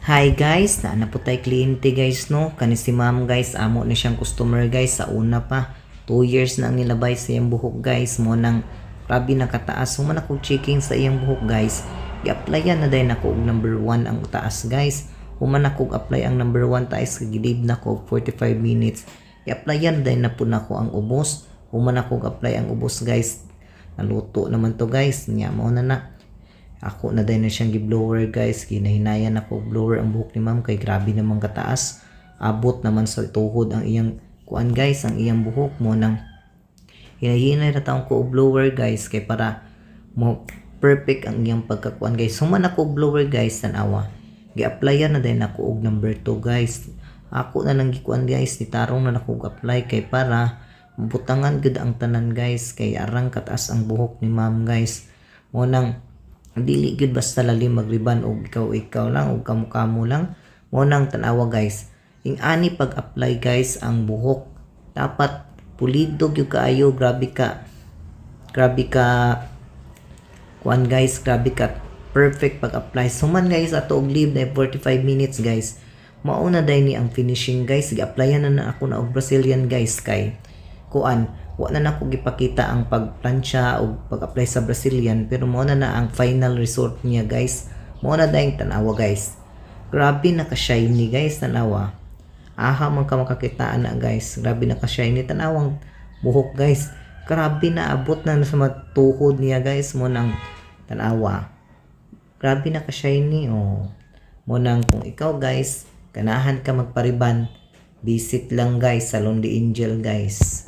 Hi guys, na po tayo kliyente guys no. Kani si ma'am guys, amo na siyang customer guys sa una pa. 2 years na ang nilabay sa iyang buhok guys. Mo nang grabe nakataas. Human ako checking sa iyang buhok guys. I-applyan na dahil ako og number 1 ang taas guys. Human ako apply ang number 1 taas kagilid na ko 45 minutes. I-applyan dahil na po na ko ang ubos. Human ako apply ang ubos guys. Naluto naman to guys. Nya mo na. Ako na din na siyang gi-blower guys. Kinahinayan ako blower ang buhok ni ma'am kay grabe naman kataas. Abot naman sa tuhod ang iyang kuan guys, ang iyang buhok mo nang hinahinay na taong ko blower guys kay para mo perfect ang iyang pagkakuan guys. Human ako blower guys tanawa. Gi-applyan na din ako og number 2 guys. Ako na lang gikuan guys, nitarong na ako apply kay para butangan gud ang tanan guys kay arang kataas ang buhok ni ma'am guys. Mo nang dili gud basta lalim magriban og ikaw lang og kamo lang. Mo nang tanawa guys, ing ani pag apply guys ang buhok dapat pulido gyud kaayo. Grabe ka kuan guys, grabe ka perfect pag apply. Suman guys ato og leave na 45 minutes guys. Mauna dai ni ang finishing guys. Gi-applyan na ako na og Brazilian guys kay kuan wa na nako gipakita ang pagplansya o pag-apply sa Brazilian, pero mo na ang final result niya guys. Mo na dayong tanawa guys. Grabe naka-shiny guys, tanawa. Aha man ka makakitaan na guys. Grabe naka-shiny tanawang buhok guys. Grabe na abot na sa matuhod niya guys. Mo nang tanawa. Grabe naka-shiny oh. Mo nang kung ikaw guys, ganahan ka magpariban, visit lang guys Salon de Angel guys.